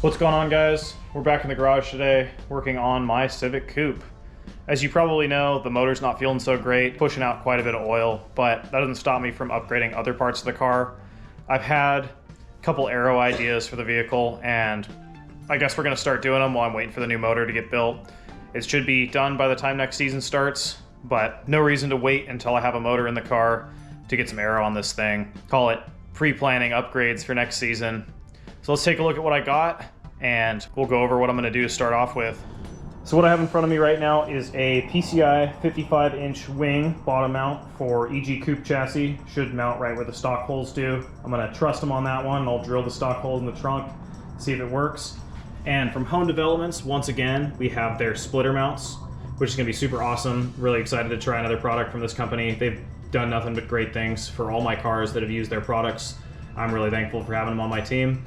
What's going on, guys? We're back in the garage today working on my Civic coupe. As you probably know, the motor's not feeling so great, pushing out quite a bit of oil, but that doesn't stop me from upgrading other parts of the car. I've had a couple Aero ideas for the vehicle, and I guess we're gonna start doing them while I'm waiting for the new motor to get built. It should be done by the time next season starts, but no reason to wait until I have a motor in the car to get some Aero on this thing. Call it pre-planning upgrades for next season. So let's take a look at what I got, and we'll go over what I'm gonna do to start off with. So what I have in front of me right now is a PCI 55-inch wing bottom mount for EG coupe chassis. Should mount right where the stock holes do. I'm gonna trust them on that one, and I'll drill the stock hole in the trunk, see if it works. And from Hone Developments, once again, we have their splitter mounts, which is gonna be super awesome. Really excited to try another product from this company. They've done nothing but great things for all my cars that have used their products. I'm really thankful for having them on my team.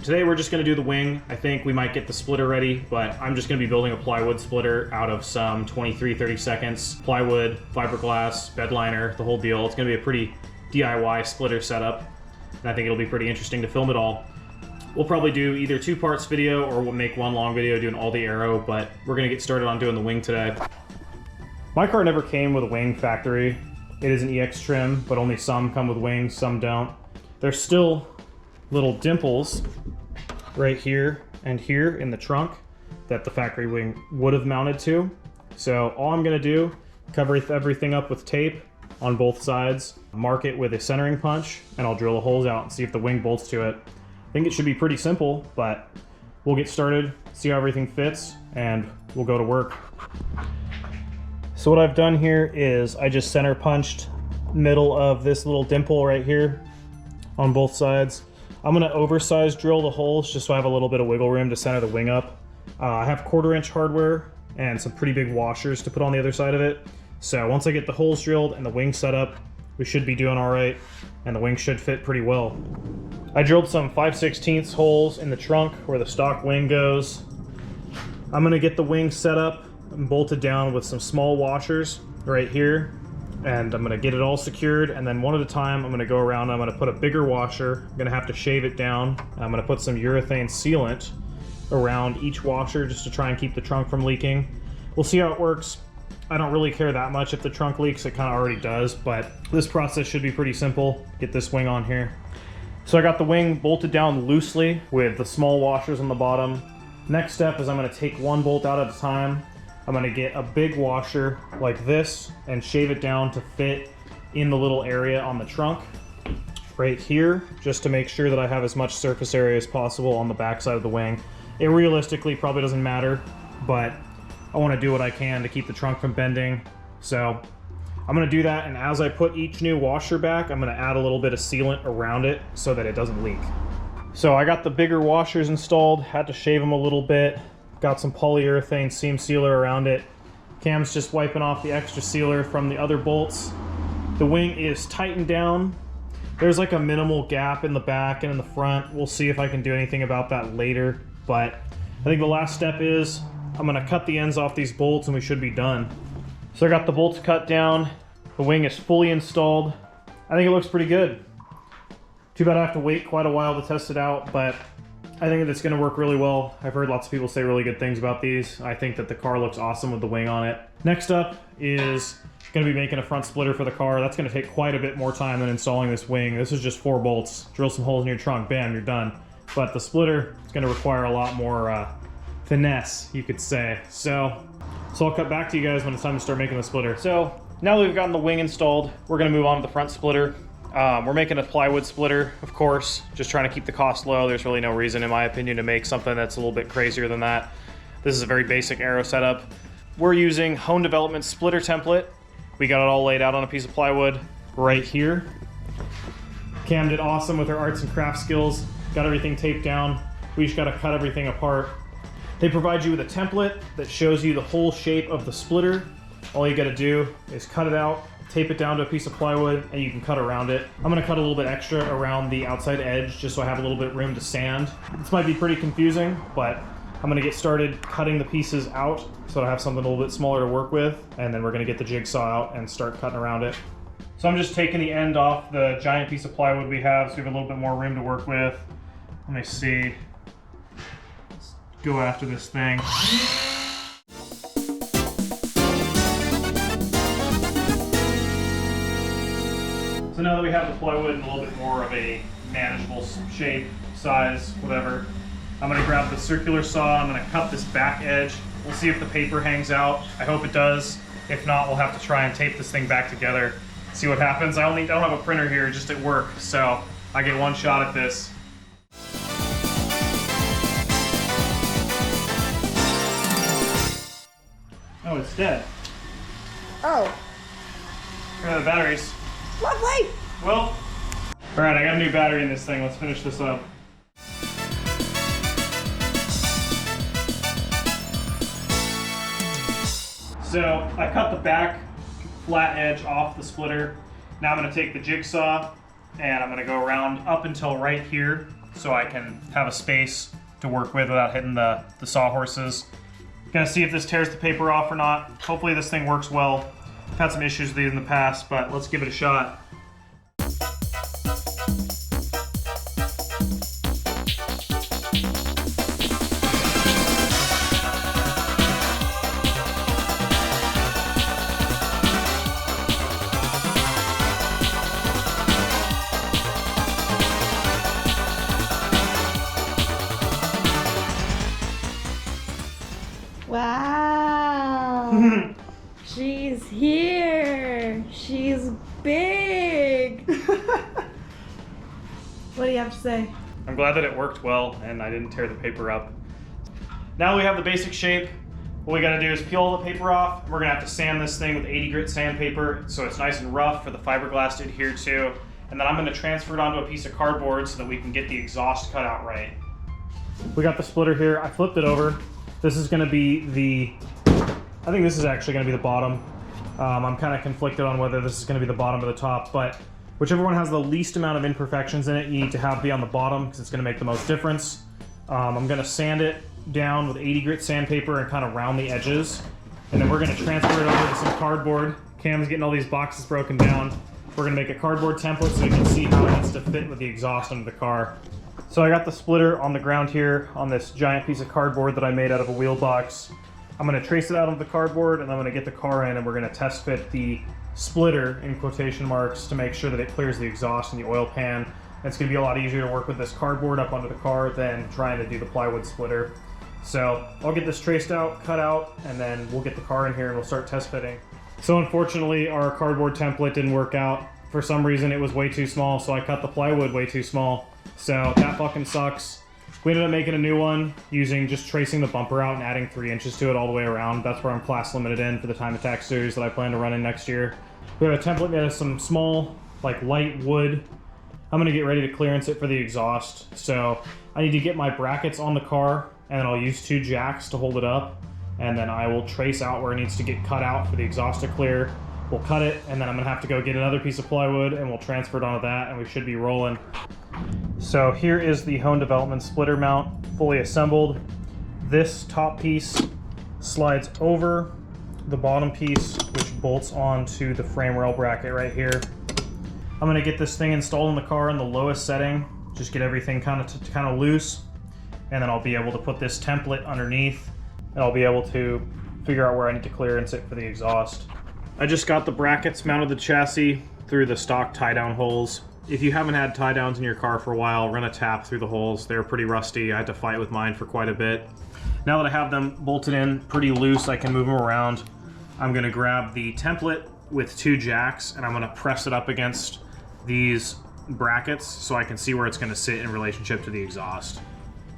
Today we're just going to do the wing. I think we might get the splitter ready, but I'm just going to be building a plywood splitter out of some 23/32 plywood, fiberglass, bed liner, the whole deal. It's going to be a pretty DIY splitter setup, and I think it'll be pretty interesting to film it all. We'll probably do either 2 parts video, or we'll make one long video doing all the Aero, but we're going to get started on doing the wing today. My car never came with a wing factory. It is an EX trim, but only some come with wings, some don't. There's still little dimples right here and here in the trunk that the factory wing would have mounted to. So all I'm gonna do, cover everything up with tape on both sides, mark it with a centering punch, and I'll drill the holes out and see if the wing bolts to it. I think it should be pretty simple, but we'll get started, see how everything fits, and we'll go to work. So what I've done here is I just center punched middle of this little dimple right here on both sides. I'm gonna oversize drill the holes just so I have a little bit of wiggle room to center the wing up. I have 1/4-inch hardware and some pretty big washers to put on the other side of it. So once I get the holes drilled and the wing set up, we should be doing all right, and the wing should fit pretty well. I drilled some 5/16 holes in the trunk where the stock wing goes. I'm gonna get the wing set up and bolted down with some small washers right here. And I'm gonna get it all secured, and then one at a time I'm gonna go around and I'm gonna put a bigger washer. I'm gonna have to shave it down. I'm gonna put some urethane sealant around each washer just to try and keep the trunk from leaking. We'll see how it works. I don't really care that much if the trunk leaks, it kind of already does, but this process should be pretty simple. Get this wing on here. So I got the wing bolted down loosely with the small washers on the bottom. Next step is I'm gonna take one bolt out at a time. I'm gonna get a big washer like this and shave it down to fit in the little area on the trunk right here, just to make sure that I have as much surface area as possible on the back side of the wing. It realistically probably doesn't matter, but I wanna do what I can to keep the trunk from bending. So I'm gonna do that, and as I put each new washer back, I'm gonna add a little bit of sealant around it so that it doesn't leak. So I got the bigger washers installed, had to shave them a little bit. Got some polyurethane seam sealer around it. Cam's just wiping off the extra sealer from the other bolts. The wing is tightened down. There's like a minimal gap in the back and in the front. We'll see if I can do anything about that later, but I think the last step is I'm gonna cut the ends off these bolts and we should be done. So I got the bolts cut down. The wing is fully installed. I think it looks pretty good. Too bad I have to wait quite a while to test it out, but I think that it's going to work really well. I've heard lots of people say really good things about these. I think that the car looks awesome with the wing on it. Next up is going to be making a front splitter for the car. That's going to take quite a bit more time than installing this wing. This is just 4 bolts. Drill some holes in your trunk, bam, you're done. But the splitter is going to require a lot more finesse, you could say. So I'll cut back to you guys when it's time to start making the splitter. So now that we've gotten the wing installed, we're going to move on to the front splitter. We're making a plywood splitter, of course, just trying to keep the cost low. There's really no reason, in my opinion, to make something that's a little bit crazier than that. This is a very basic Aero setup. We're using Hone Development splitter template. We got it all laid out on a piece of plywood right here. Cam did awesome with her arts and crafts skills. Got everything taped down. We just got to cut everything apart. They provide you with a template that shows you the whole shape of the splitter. All you got to do is cut it out, tape it down to a piece of plywood, and you can cut around it. I'm gonna cut a little bit extra around the outside edge just so I have a little bit of room to sand. This might be pretty confusing, but I'm gonna get started cutting the pieces out so I have something a little bit smaller to work with, and then we're gonna get the jigsaw out and start cutting around it. So I'm just taking the end off the giant piece of plywood we have so we have a little bit more room to work with. Let me see. go after this thing. So now that we have the plywood in a little bit more of a manageable shape, size, whatever, I'm gonna grab the circular saw, I'm gonna cut this back edge. We'll see if the paper hangs out. I hope it does. If not, we'll have to try and tape this thing back together, see what happens. I don't have a printer here, just at work, so I get one shot at this. Oh, it's dead. Oh. Here are the batteries. Lovely. Well, all right, I got a new battery in this thing. Let's finish this up. So I cut the back flat edge off the splitter. Now I'm gonna take the jigsaw and I'm gonna go around up until right here so I can have a space to work with without hitting the sawhorses. Gonna see if this tears the paper off or not. Hopefully this thing works well. I've had some issues with these in the past, but let's give it a shot. Wow. She's here. She's big. What do you have to say? I'm glad that it worked well and I didn't tear the paper up. Now we have the basic shape. What we gotta do is peel all the paper off. We're gonna have to sand this thing with 80 grit sandpaper so it's nice and rough for the fiberglass to adhere to. And then I'm gonna transfer it onto a piece of cardboard so that we can get the exhaust cut out right. We got the splitter here. I flipped it over. This is gonna be I think this is actually gonna be the bottom. I'm kind of conflicted on whether this is gonna be the bottom or the top, but whichever one has the least amount of imperfections in it, you need to have be on the bottom because it's gonna make the most difference. I'm gonna sand it down with 80 grit sandpaper and kind of round the edges. And then we're gonna transfer it over to some cardboard. Cam's getting all these boxes broken down. We're gonna make a cardboard template so you can see how it needs to fit with the exhaust under the car. So I got the splitter on the ground here on this giant piece of cardboard that I made out of a wheel box. I'm gonna trace it out of the cardboard and I'm gonna get the car in and we're gonna test fit the splitter in quotation marks to make sure that it clears the exhaust and the oil pan. It's gonna be a lot easier to work with this cardboard up under the car than trying to do the plywood splitter. So I'll get this traced out, cut out, and then we'll get the car in here and we'll start test fitting. So unfortunately our cardboard template didn't work out. For some reason it was way too small, so I cut the plywood way too small. So that fucking sucks. We ended up making a new one using just tracing the bumper out and adding 3 inches to it all the way around. That's where I'm class limited in for the Time Attack series that I plan to run in next year. We have a template made of some small, like light wood. I'm gonna get ready to clearance it for the exhaust. So I need to get my brackets on the car and then I'll use 2 jacks to hold it up. And then I will trace out where it needs to get cut out for the exhaust to clear. We'll cut it and then I'm gonna have to go get another piece of plywood and we'll transfer it onto that and we should be rolling. So here is the Hone Development splitter mount, fully assembled. This top piece slides over the bottom piece, which bolts onto the frame rail bracket right here. I'm gonna get this thing installed in the car in the lowest setting, just get everything kind of loose, and then I'll be able to put this template underneath, and I'll be able to figure out where I need to clearance it for the exhaust. I just got the brackets mounted the chassis through the stock tie-down holes. If you haven't had tie-downs in your car for a while, run a tap through the holes. They're pretty rusty. I had to fight with mine for quite a bit. Now that I have them bolted in pretty loose, I can move them around. I'm gonna grab the template with 2 jacks and I'm gonna press it up against these brackets so I can see where it's gonna sit in relationship to the exhaust.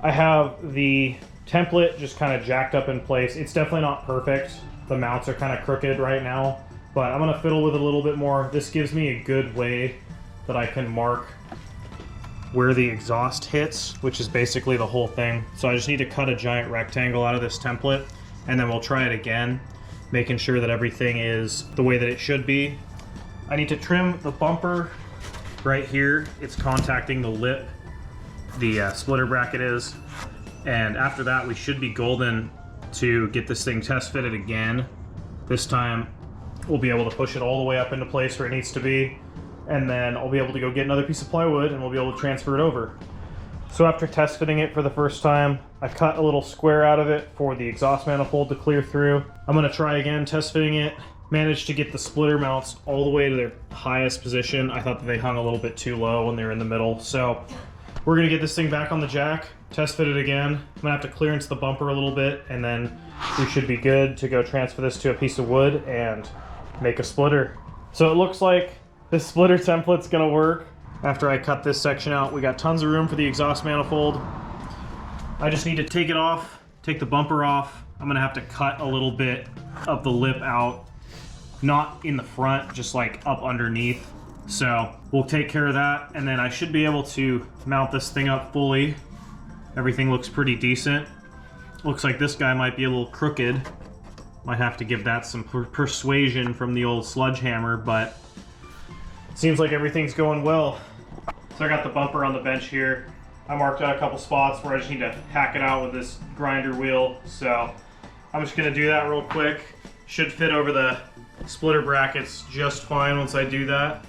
I have the template just kind of jacked up in place. It's definitely not perfect. The mounts are kind of crooked right now, but I'm gonna fiddle with it a little bit more. This gives me a good way that I can mark where the exhaust hits, which is basically the whole thing. So I just need to cut a giant rectangle out of this template and then we'll try it again, making sure that everything is the way that it should be. I need to trim the bumper right here. It's contacting the lip, the splitter bracket is. And after that, we should be golden to get this thing test fitted again. This time, we'll be able to push it all the way up into place where it needs to be. And then I'll be able to go get another piece of plywood and we'll be able to transfer it over. So after test fitting it for the first time, I cut a little square out of it for the exhaust manifold to clear through. I'm gonna try again test fitting it. Managed to get the splitter mounts all the way to their highest position. I thought that they hung a little bit too low when they were in the middle. So we're gonna get this thing back on the jack, test fit it again. I'm gonna have to clearance the bumper a little bit, and then we should be good to go transfer this to a piece of wood and make a splitter. So it looks like this splitter template's gonna work. After I cut this section out, we got tons of room for the exhaust manifold. I just need to take it off, take the bumper off. I'm gonna have to cut a little bit of the lip out, not in the front, just like up underneath. So we'll take care of that, and then I should be able to mount this thing up fully. Everything looks pretty decent. Looks like this guy might be a little crooked. Might have to give that some persuasion from the old sledgehammer, but it seems like everything's going well. So I got the bumper on the bench here. I marked out a couple spots where I just need to hack it out with this grinder wheel. So I'm just gonna do that real quick. Should fit over the splitter brackets just fine once I do that.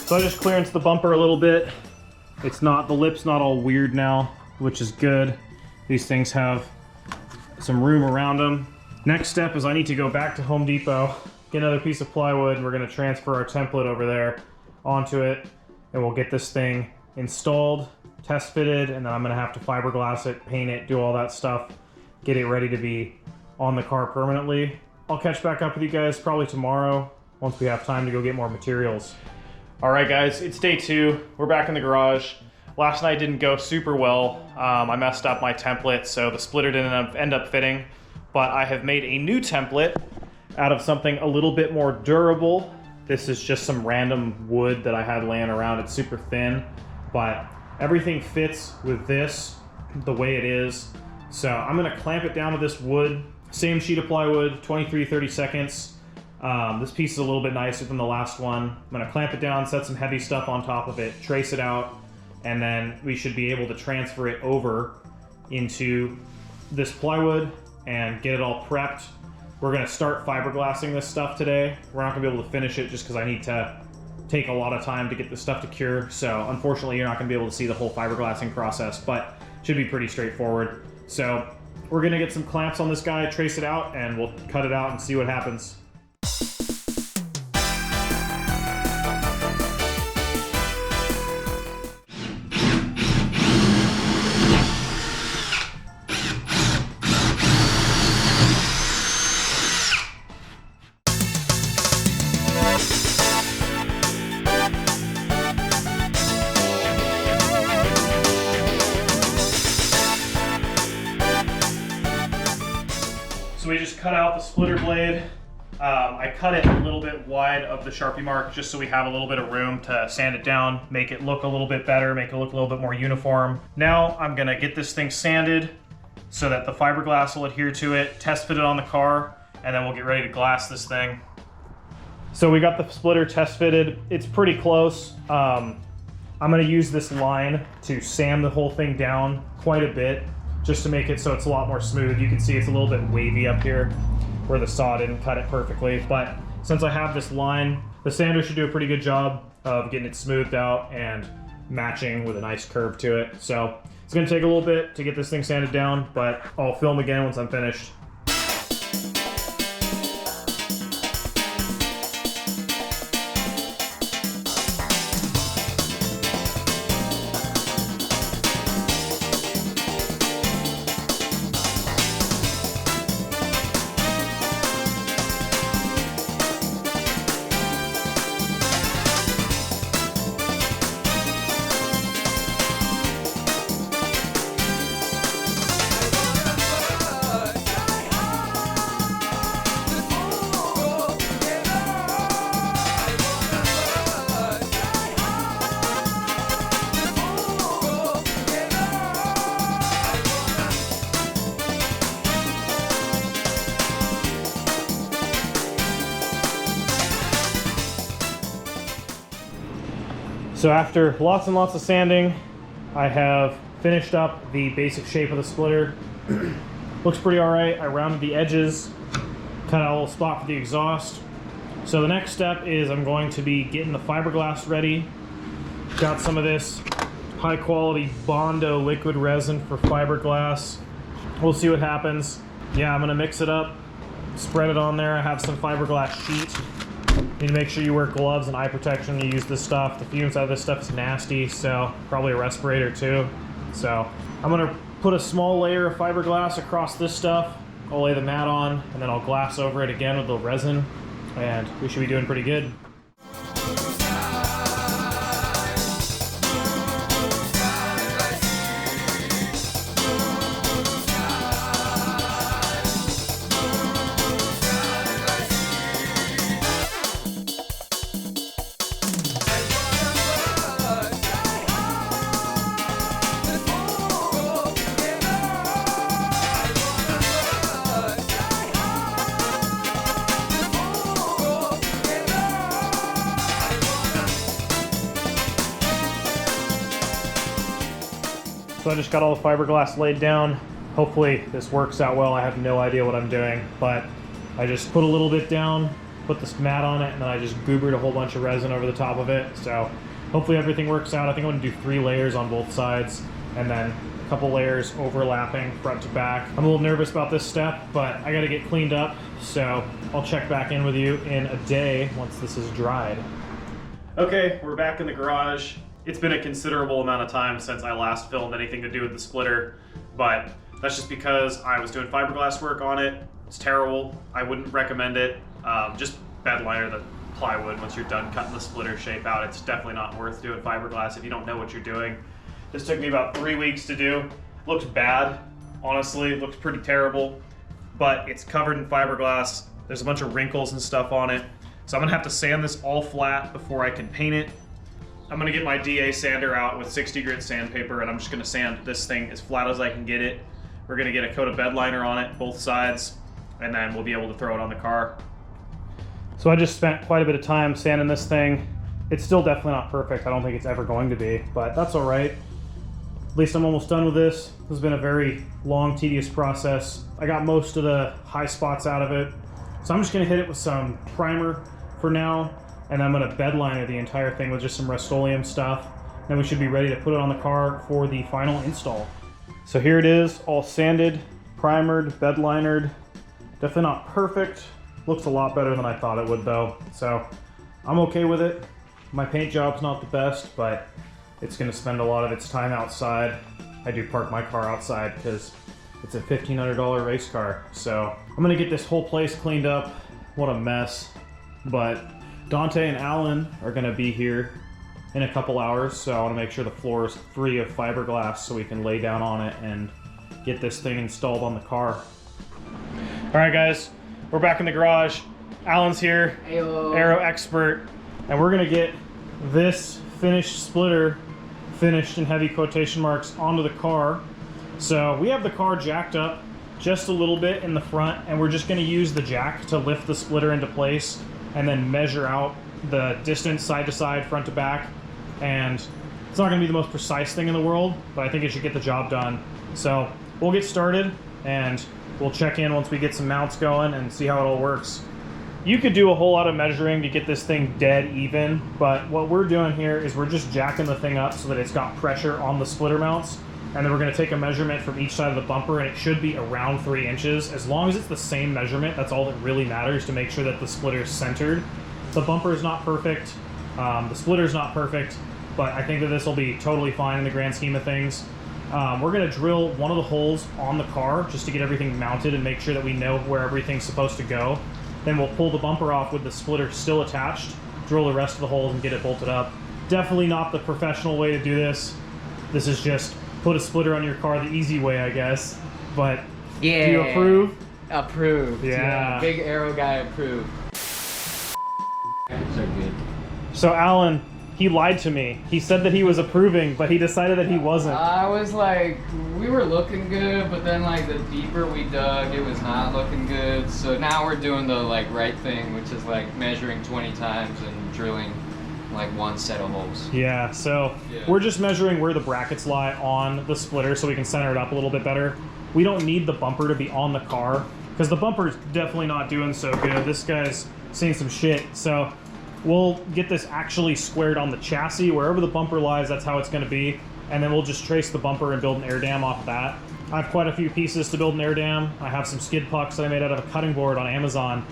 So I just clearanced the bumper a little bit. The lip's not all weird now, which is good. These things have some room around them. Next step is I need to go back to Home Depot, get another piece of plywood, and we're gonna transfer our template over there onto it, and we'll get this thing installed, test fitted, and then I'm gonna have to fiberglass it, paint it, do all that stuff, get it ready to be on the car permanently. I'll catch back up with you guys probably tomorrow once we have time to go get more materials. All right guys, it's day 2. We're back in the garage. Last night didn't go super well. I messed up my template, so the splitter didn't end up fitting, but I have made a new template out of something a little bit more durable. This is just some random wood that I had laying around. It's super thin, but everything fits with this the way it is. So I'm gonna clamp it down to this wood, same sheet of plywood, 23-30 seconds. This piece is a little bit nicer than the last one. I'm gonna clamp it down, set some heavy stuff on top of it, trace it out, and then we should be able to transfer it over into this plywood and get it all prepped. We're gonna start fiberglassing this stuff today. We're not gonna be able to finish it just because I need to take a lot of time to get this stuff to cure. So unfortunately, you're not gonna be able to see the whole fiberglassing process, but it should be pretty straightforward. So we're gonna get some clamps on this guy, trace it out, and we'll cut it out and see what happens. So we just cut out the splitter blade. I cut it a little bit wide of the Sharpie mark just so we have a little bit of room to sand it down, make it look a little bit better, make it look a little bit more uniform. Now I'm gonna get this thing sanded so that the fiberglass will adhere to it, test fit it on the car, and then we'll get ready to glass this thing. So we got the splitter test fitted. It's pretty close. I'm gonna use this line to sand the whole thing down quite a bit, just to make it so it's a lot more smooth. You can see it's a little bit wavy up here where the saw didn't cut it perfectly. But since I have this line, the sander should do a pretty good job of getting it smoothed out and matching with a nice curve to it. So it's gonna take a little bit to get this thing sanded down, but I'll film again once I'm finished. So after lots and lots of sanding, I have finished up the basic shape of the splitter. Looks pretty all right. I rounded the edges, cut out a little spot for the exhaust, So the next step is I'm going to be getting the fiberglass ready. Got some of this high quality Bondo liquid resin for fiberglass. We'll see what happens. Yeah, I'm gonna mix it up, spread it on there. I have some fiberglass sheet. Need to make sure you wear gloves and eye protection when you use this stuff. The fumes out of this stuff is nasty, so probably a respirator too. So I'm gonna put a small layer of fiberglass across this stuff. I'll lay the mat on, and then I'll glass over it again with the resin, and we should be doing pretty good. So I just got all the fiberglass laid down. Hopefully this works out well. I have no idea what I'm doing, but I just put a little bit down, put this mat on it, and then I just goobered a whole bunch of resin over the top of it. So hopefully everything works out. I think I'm gonna do 3 layers on both sides, and then a couple layers overlapping front to back. I'm a little nervous about this step, but I gotta get cleaned up. So I'll check back in with you in a day once this is dried. Okay, we're back in the garage. It's been a considerable amount of time since I last filmed anything to do with the splitter, but that's just because I was doing fiberglass work on it. It's terrible. I wouldn't recommend it. Just bed liner the plywood once you're done cutting the splitter shape out. It's definitely not worth doing fiberglass if you don't know what you're doing. This took me about 3 weeks to do. Looks bad, honestly. It looks pretty terrible, but it's covered in fiberglass. There's a bunch of wrinkles and stuff on it. So I'm gonna have to sand this all flat before I can paint it. I'm gonna get my DA sander out with 60 grit sandpaper, and I'm just gonna sand this thing as flat as I can get it. We're gonna get a coat of bed liner on it, both sides, and then we'll be able to throw it on the car. So I just spent quite a bit of time sanding this thing. It's still definitely not perfect. I don't think it's ever going to be, but that's all right. At least I'm almost done with this. This has been a very long, tedious process. I got most of the high spots out of it. So I'm just gonna hit it with some primer for now, and I'm gonna bed liner the entire thing with just some Rust-Oleum stuff. Then we should be ready to put it on the car for the final install. So here it is, all sanded, primered, bed linered. Definitely not perfect. Looks a lot better than I thought it would though. So I'm okay with it. My paint job's not the best, but it's gonna spend a lot of its time outside. I do park my car outside because it's a $1,500 race car. So I'm gonna get this whole place cleaned up. What a mess. But Dante and Alan are gonna be here in a couple hours, so I wanna make sure the floor is free of fiberglass so we can lay down on it and get this thing installed on the car. All right guys, we're back in the garage. Alan's here, Aero expert, and we're gonna get this finished splitter, finished in heavy quotation marks, onto the car. So we have the car jacked up just a little bit in the front, and we're just gonna use the jack to lift the splitter into place and then measure out the distance side to side, front to back. And it's not gonna be the most precise thing in the world, but I think it should get the job done. So we'll get started and we'll check in once we get some mounts going and see how it all works. You could do a whole lot of measuring to get this thing dead even, but what we're doing here is we're just jacking the thing up so that it's got pressure on the splitter mounts. And then we're gonna take a measurement from each side of the bumper, and it should be around 3 inches. As long as it's the same measurement, that's all that really matters to make sure that the splitter is centered. The bumper is not perfect, the splitter is not perfect, but I think that this will be totally fine in the grand scheme of things. We're gonna drill one of the holes on the car just to get everything mounted and make sure that we know where everything's supposed to go. Then we'll pull the bumper off with the splitter still attached, drill the rest of the holes and get it bolted up. Definitely not the professional way to do this. This is just put a splitter on your car the easy way, I guess. But yeah, do you approve? Approved. Yeah. Big Aero guy approved. So good. So Alan, he lied to me. He said that he was approving, but he decided that he wasn't. I was like, we were looking good, but then like the deeper we dug, it was not looking good. So now we're doing the like right thing, which is like measuring 20 times and drilling like one set of holes. Yeah, so we're just measuring where the brackets lie on the splitter so we can center it up a little bit better. We don't need the bumper to be on the car because the bumper's definitely not doing so good. This guy's seen some shit. So we'll get this actually squared on the chassis. Wherever the bumper lies, that's how it's going to be. And then we'll just trace the bumper and build an air dam off of that. I have quite a few pieces to build an air dam. I have some skid pucks that I made out of a cutting board on Amazon.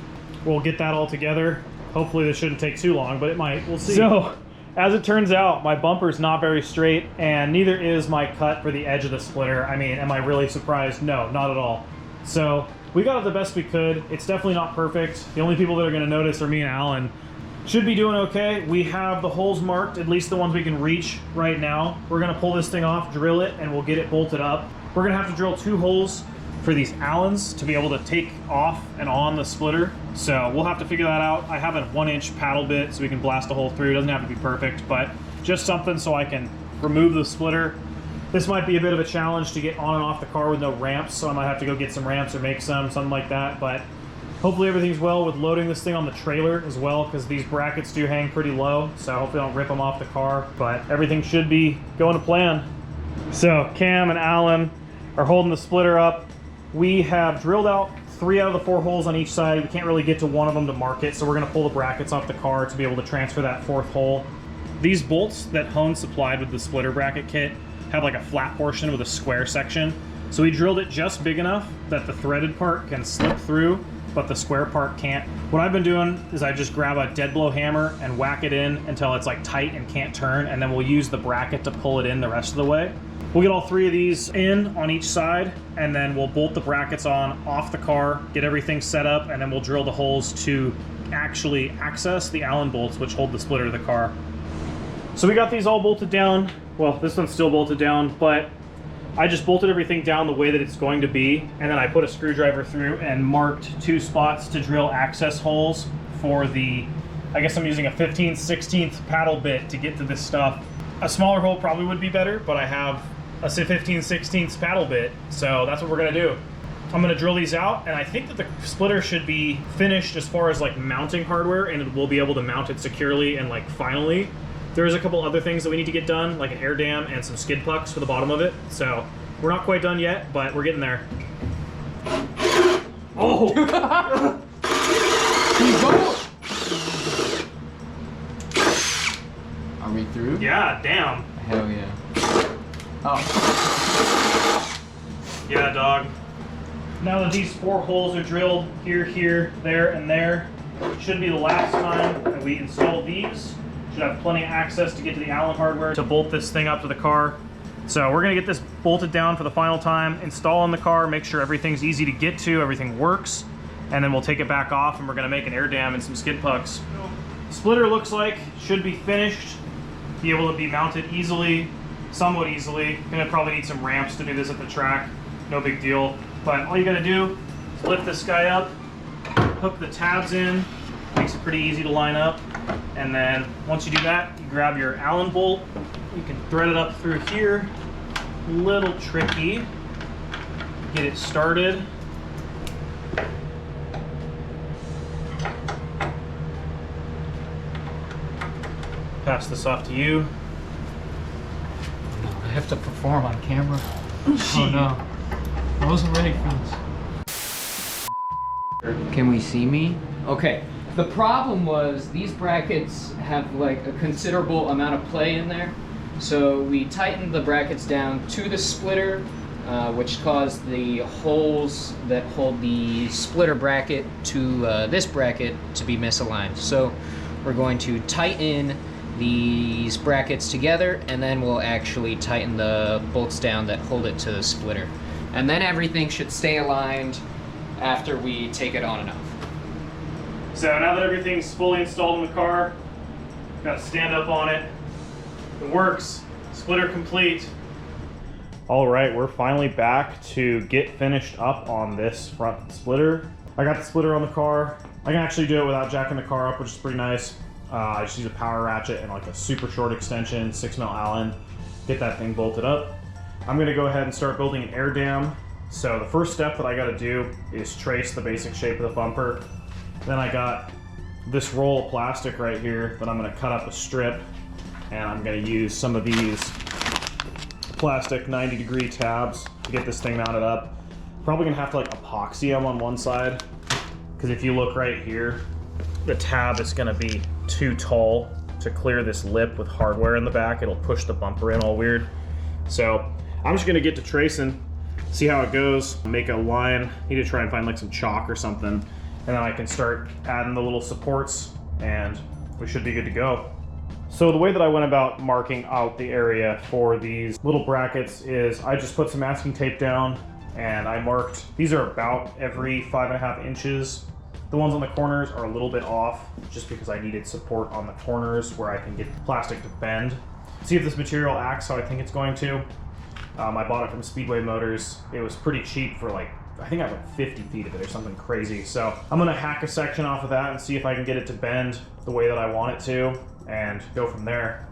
We'll get that all together. Hopefully this shouldn't take too long, but it might. We'll see. So, as it turns out, my bumper's not very straight, and neither is my cut for the edge of the splitter. I mean, am I really surprised? No, not at all. So, we got it the best we could. It's definitely not perfect. The only people that are going to notice are me and Alan. Should be doing okay. We have the holes marked, at least the ones we can reach right now. We're going to pull this thing off, drill it, and we'll get it bolted up. We're going to have to drill 2 holes for these Allens to be able to take off and on the splitter. So we'll have to figure that out. I have a 1-inch paddle bit so we can blast a hole through. It doesn't have to be perfect, but just something so I can remove the splitter. This might be a bit of a challenge to get on and off the car with no ramps, so I might have to go get some ramps or make something like that. But hopefully everything's well with loading this thing on the trailer as well, because these brackets do hang pretty low, so hopefully I don't rip them off the car. But everything should be going to plan. So Cam and Alan are holding the splitter up. We have drilled out 3 out of the 4 holes on each side. We can't really get to one of them to mark it, so we're going to pull the brackets off the car to be able to transfer that 4th hole. These bolts that Hone supplied with the splitter bracket kit have like a flat portion with a square section. So we drilled it just big enough that the threaded part can slip through, but the square part can't. What I've been doing is I just grab a dead blow hammer and whack it in until it's like tight and can't turn, and then we'll use the bracket to pull it in the rest of the way. We'll get all 3 of these in on each side, and then we'll bolt the brackets on off the car, get everything set up, and then we'll drill the holes to actually access the Allen bolts, which hold the splitter of the car. So we got these all bolted down. Well, this one's still bolted down, but I just bolted everything down the way that it's going to be, and then I put a screwdriver through and marked 2 spots to drill access holes for the, I guess I'm using a 15/16 paddle bit to get to this stuff. A smaller hole probably would be better, but I have a 15/16 paddle bit, so that's what we're gonna do. I'm gonna drill these out, and I think that the splitter should be finished as far as like mounting hardware, and we'll be able to mount it securely and like finally. There's a couple other things that we need to get done, like an air dam and some skid pucks for the bottom of it. So we're not quite done yet, but we're getting there. Oh! Keep going! Are we through? Yeah, damn. Hell yeah. Oh. Yeah, dog. Now that these 4 holes are drilled, here, there, and there, should be the last time that we install these. Should have plenty of access to get to the Allen hardware to bolt this thing up to the car. So we're gonna get this bolted down for the final time, install in the car, make sure everything's easy to get to, everything works, and then we'll take it back off and we're gonna make an air dam and some skid pucks. Splitter looks like should be finished, be able to be mounted easily, somewhat easily. Gonna probably need some ramps to do this at the track, no big deal. But all you gotta do is lift this guy up, hook the tabs in, makes it pretty easy to line up. And then once you do that, you grab your Allen bolt, you can thread it up through here. A little tricky. Get it started. Pass this off to you. I have to perform on camera. Oh no. I wasn't ready for this. Can we see me? Okay. The problem was these brackets have like a considerable amount of play in there. So we tightened the brackets down to the splitter, which caused the holes that hold the splitter bracket to this bracket to be misaligned. So we're going to tighten these brackets together, and then we'll actually tighten the bolts down that hold it to the splitter. And then everything should stay aligned after we take it on and off. So now that everything's fully installed in the car, got to stand up on it. It works. Splitter complete. All right, we're finally back to get finished up on this front splitter. I got the splitter on the car. I can actually do it without jacking the car up, which is pretty nice. I just use a power ratchet and like a super short extension, 6mm Allen, get that thing bolted up. I'm gonna go ahead and start building an air dam. So the first step that I gotta do is trace the basic shape of the bumper. Then I got this roll of plastic right here that I'm gonna cut up a strip, and I'm gonna use some of these plastic 90-degree tabs to get this thing mounted up. Probably gonna have to like epoxy them on one side, because if you look right here, the tab is gonna be too tall to clear this lip with hardware in the back. It'll push the bumper in all weird. So I'm just gonna get to tracing, see how it goes, make a line. Need to try and find like some chalk or something, and then I can start adding the little supports and we should be good to go. So the way that I went about marking out the area for these little brackets is I just put some masking tape down and I marked, these are about every 5.5 inches. The ones on the corners are a little bit off just because I needed support on the corners where I can get the plastic to bend. See if this material acts how I think it's going to. I bought it from Speedway Motors. It was pretty cheap for like, I think I have like 50 feet of it or something crazy. So I'm gonna hack a section off of that and see if I can get it to bend the way that I want it to and go from there.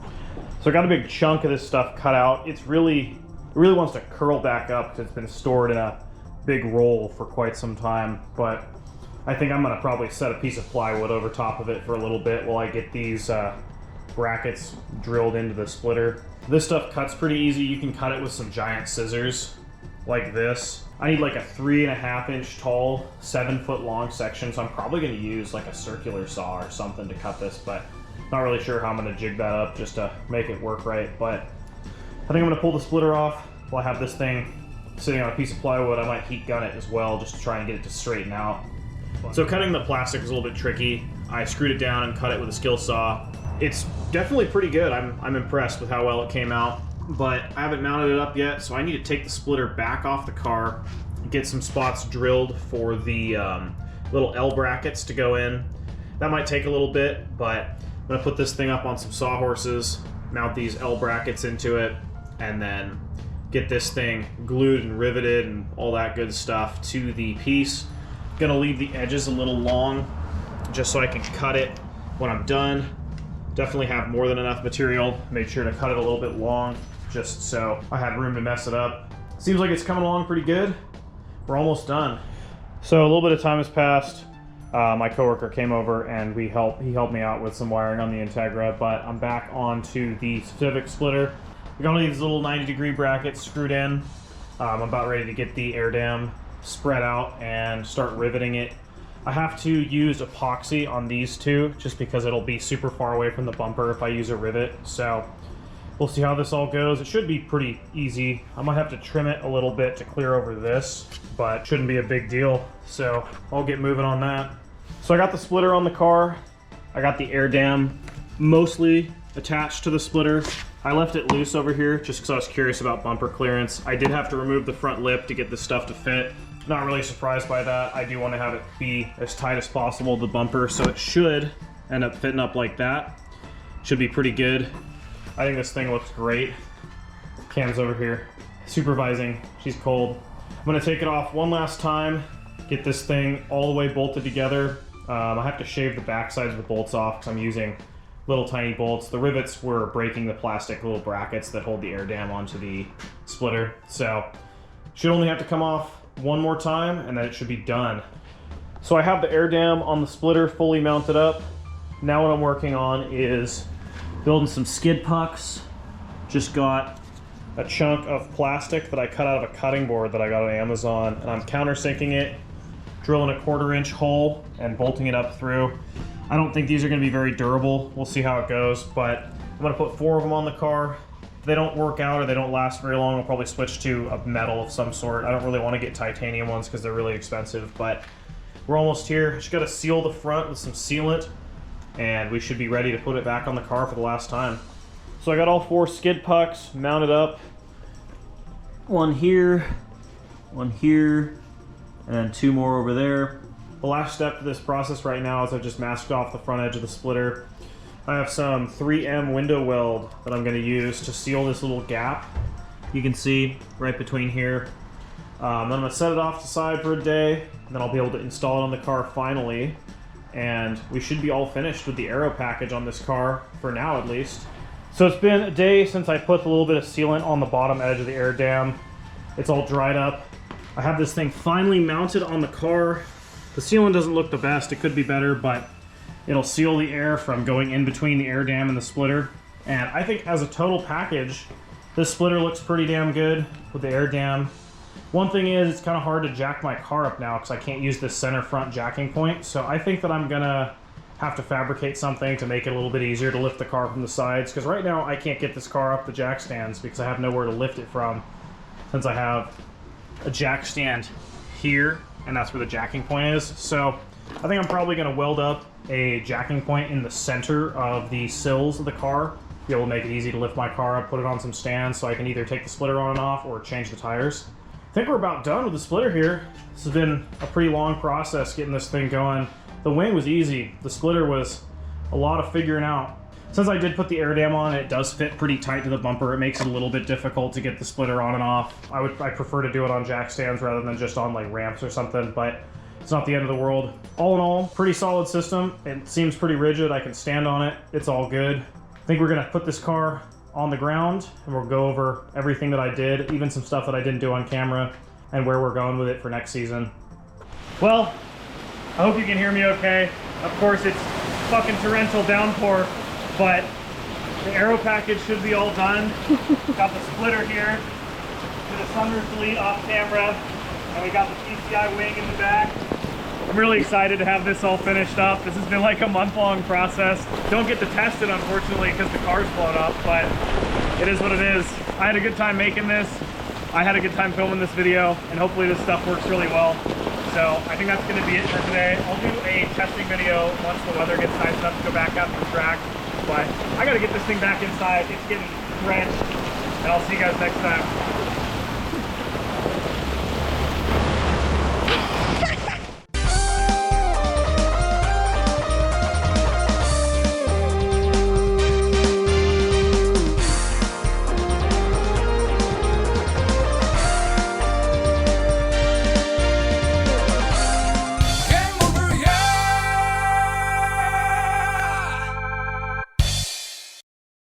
So I got a big chunk of this stuff cut out. It really wants to curl back up because it's been stored in a big roll for quite some time. But I think I'm gonna probably set a piece of plywood over top of it for a little bit while I get these brackets drilled into the splitter. This stuff cuts pretty easy. You can cut it with some giant scissors like this. I need like a 3.5 inch tall, 7 foot long section, so I'm probably gonna use like a circular saw or something to cut this, but not really sure how I'm gonna jig that up just to make it work right. But I think I'm gonna pull the splitter off while I have this thing sitting on a piece of plywood. I might heat gun it as well just to try and get it to straighten out. So cutting the plastic is a little bit tricky. I screwed it down and cut it with a skill saw. It's definitely pretty good. I'm impressed with how well it came out, but I haven't mounted it up yet, so I need to take the splitter back off the car, get some spots drilled for the little L brackets to go in. That might take a little bit, but I'm gonna put this thing up on some sawhorses, mount these L brackets into it, and then get this thing glued and riveted and all that good stuff to the piece. Gonna leave the edges a little long just so I can cut it when I'm done. Definitely have more than enough material. Made sure to cut it a little bit long just so I had room to mess it up. Seems like it's coming along pretty good. We're almost done. So a little bit of time has passed. My coworker came over and he helped me out with some wiring on the Integra, but I'm back onto the Civic splitter. We got these little 90-degree brackets screwed in. I'm about ready to get the air dam spread out and start riveting it. I have to use epoxy on these two just because it'll be super far away from the bumper if I use a rivet. So we'll see how this all goes. It should be pretty easy. I might have to trim it a little bit to clear over this, but shouldn't be a big deal. So I'll get moving on that. So I got the splitter on the car. I got the air dam mostly attached to the splitter. I left it loose over here just because I was curious about bumper clearance. I did have to remove the front lip to get this stuff to fit. Not really surprised by that. I do want to have it be as tight as possible, the bumper, so it should end up fitting up like that. Should be pretty good. I think this thing looks great. Cam's over here supervising. She's cold. I'm gonna take it off one last time, get this thing all the way bolted together. I have to shave the back sides of the bolts off because I'm using little tiny bolts. The rivets were breaking the plastic little brackets that hold the air dam onto the splitter. So should only have to come off one more time and then it should be done. So I have the air dam on the splitter fully mounted up. Now what I'm working on is building some skid pucks. Just got a chunk of plastic that I cut out of a cutting board that I got on Amazon, and I'm countersinking it, drilling a 1/4 inch hole and bolting it up through. I don't think these are going to be very durable. We'll see how it goes, but I'm going to put 4 of them on the car. If they don't work out or they don't last very long, I'll probably switch to a metal of some sort. I don't really want to get titanium ones because they're really expensive, but we're almost here. Just got to seal the front with some sealant, and we should be ready to put it back on the car for the last time. So I got all 4 skid pucks mounted up. One here, and then 2 more over there. The last step to this process right now is I've just masked off the front edge of the splitter. I have some 3M window weld that I'm going to use to seal this little gap. You can see right between here. Then I'm going to set it off to the side for a day, and then I'll be able to install it on the car finally. And we should be all finished with the Aero package on this car, for now at least. So it's been a day since I put a little bit of sealant on the bottom edge of the air dam. It's all dried up. I have this thing finally mounted on the car. The sealant doesn't look the best. It could be better, but it'll seal the air from going in between the air dam and the splitter. And I think as a total package, this splitter looks pretty damn good with the air dam One thing is, it's kind of hard to jack my car up now because I can't use this center front jacking point. So I think that I'm gonna have to fabricate something to make it a little bit easier to lift the car from the sides. Because right now I can't get this car up the jack stands because I have nowhere to lift it from, since I have a jack stand here and that's where the jacking point is. So I think I'm probably gonna weld up a jacking point in the center of the sills of the car, be able to make it easy to lift my car up, put it on some stands so I can either take the splitter on and off or change the tires. I think we're about done with the splitter here. This has been a pretty long process getting this thing going. The wing was easy. The splitter was a lot of figuring out. Since I did put the air dam on, it does fit pretty tight to the bumper. It makes it a little bit difficult to get the splitter on and off. I prefer to do it on jack stands rather than just on like ramps or something, but it's not the end of the world. All in all, pretty solid system. It seems pretty rigid. I can stand on it. It's all good. I think we're gonna put this car on the ground and we'll go over everything that I did, even some stuff that I didn't do on camera, and where we're going with it for next season. Well, I hope you can hear me okay. Of course, it's fucking torrential downpour, but the Aero package should be all done. Got the splitter here, did a sunroof delete off camera, and we got the PCI wing in the back. I'm really excited to have this all finished up. This has been like a month-long process. Don't get to test it, unfortunately, because the car's blown up, but it is what it is. I had a good time making this. I had a good time filming this video, and hopefully this stuff works really well. So I think that's going to be it for today. I'll do a testing video once the weather gets nice enough to go back out to the track. But I got to get this thing back inside. It's getting drenched, and I'll see you guys next time.